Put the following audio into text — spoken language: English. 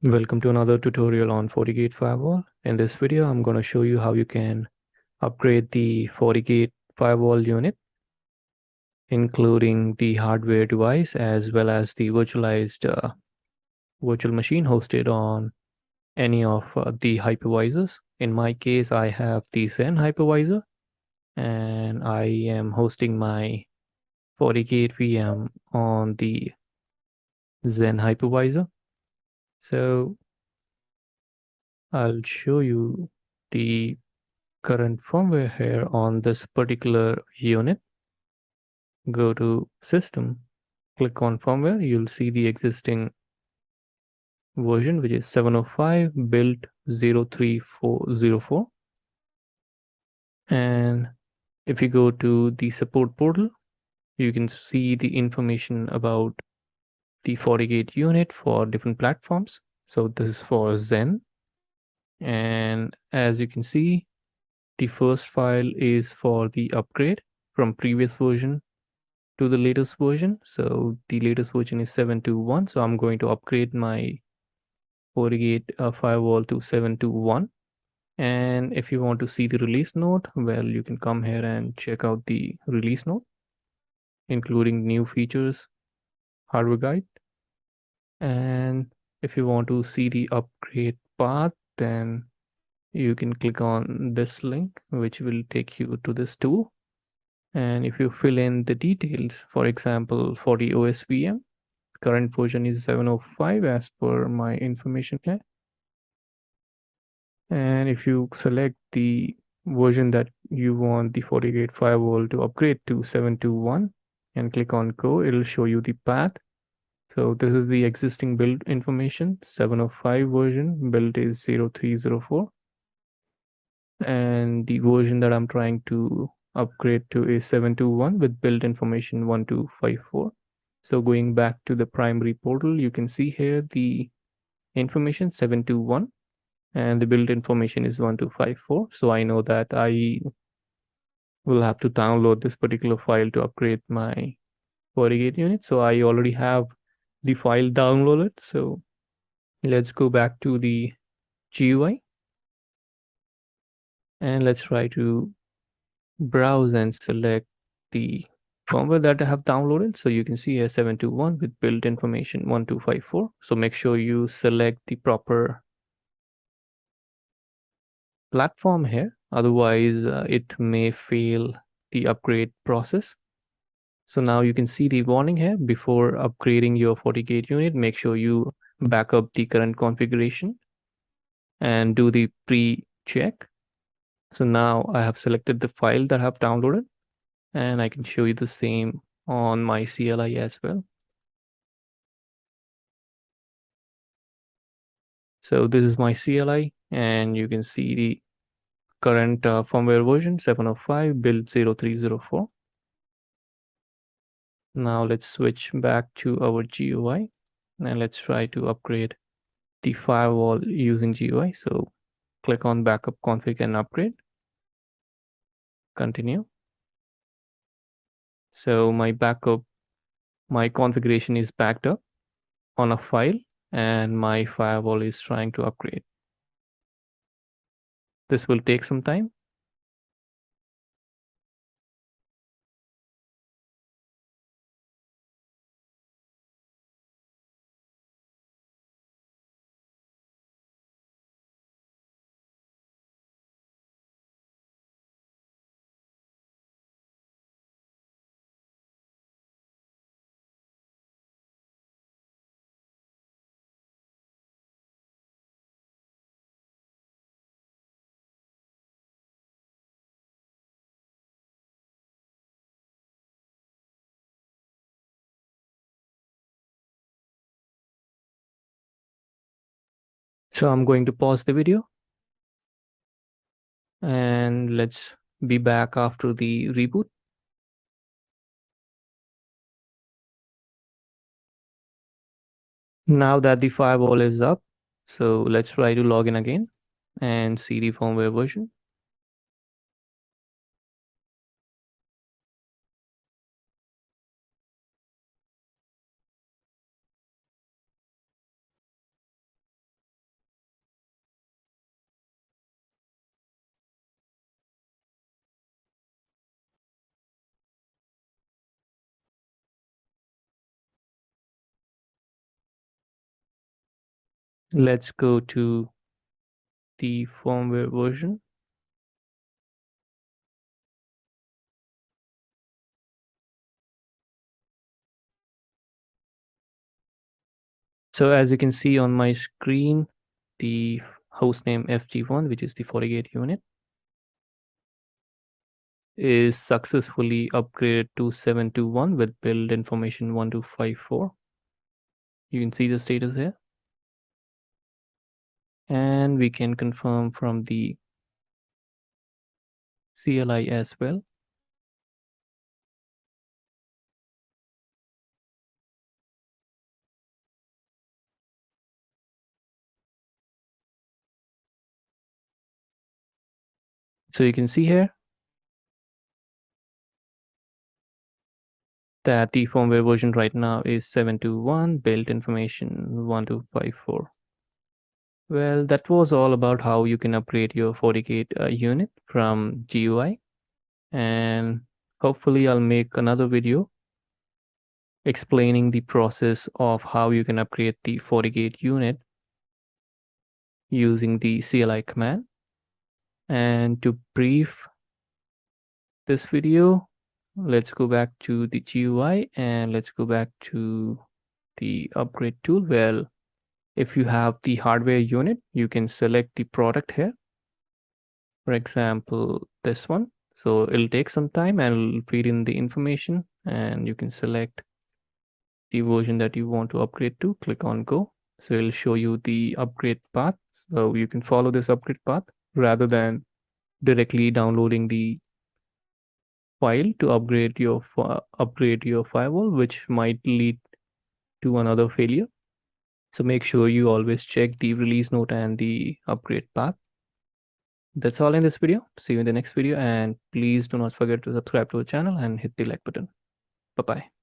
Welcome to another tutorial on Fortigate Firewall. In this video, I'm going to show you how you can upgrade the Fortigate Firewall unit, including the hardware device as well as the virtualized virtual machine hosted on any of the hypervisors. In my case, I have the Zen hypervisor and I am hosting my Fortigate VM on the Zen hypervisor. So I'll show you the current firmware here on this particular unit. Go to System, click on Firmware. You'll see the existing version, which is 705 build 03404. And if you go to the support portal, you can see the information about the FortiGate unit for different platforms. So this is for Zen. And as you can see, the first file is for the upgrade from previous version to the latest version. So the latest version is 7.2.1. So I'm going to upgrade my Fortigate firewall to 7.2.1. And if you want to see the release note, well, you can come here and check out the release note, including new features, hardware guide. And if you want to see the upgrade path, then you can click on this link, which will take you to this tool. And if you fill in the details, for example, for the OS VM, current version is 705 as per my information here. And if you select the version that you want the FortiGate firewall to upgrade to 7.2.1 and click on go, it'll show you the path. So this is the existing build information, 705 version, build is 0304. And the version that I'm trying to upgrade to is 7.2.1 with build information 1254. So going back to the primary portal, you can see here the information 7.2.1 and the build information is 1254. So I know that I will have to download this particular file to upgrade my FortiGate unit. So I already have the file downloaded. So let's go back to the GUI and let's try to browse and select the firmware that I have downloaded. So you can see here 7.2.1 with build information 1254. So make sure you select the proper platform here. Otherwise, it may fail the upgrade process. So now you can see the warning here. Before upgrading your FortiGate unit, make sure you back up the current configuration and do the pre-check. So now I have selected the file that I have downloaded and I can show you the same on my CLI as well. So this is my CLI and you can see the current firmware version 705 build 0304. Now let's switch back to our GUI and let's try to upgrade the firewall using GUI. So click on backup config and upgrade. Continue. So my configuration is backed up on a file and my firewall is trying to upgrade. This will take some time. So I'm going to pause the video and let's be back after the reboot. Now that the firewall is up, so let's try to log in again and see the firmware version. Let's go to the firmware version. So as you can see on my screen, the hostname FG1, which is the FortiGate unit, is successfully upgraded to 721 with build information 1254. You can see the status here. And we can confirm from the CLI as well. So you can see here that the firmware version right now is 721, build information 1254. Well, that was all about how you can upgrade your FortiGate unit from GUI. And hopefully I'll make another video explaining the process of how you can upgrade the FortiGate unit using the CLI command. And to brief this video, let's go back to the GUI and let's go back to the upgrade tool. Well, if you have the hardware unit, you can select the product here. For example, this one. So it'll take some time and it'll feed in the information and you can select the version that you want to upgrade to. Click on go. So it'll show you the upgrade path. So you can follow this upgrade path rather than directly downloading the file to upgrade your firewall, which might lead to another failure. So make sure you always check the release note and the upgrade path. That's all in this video. See you in the next video, and please do not forget to subscribe to our channel and hit the like button. Bye bye.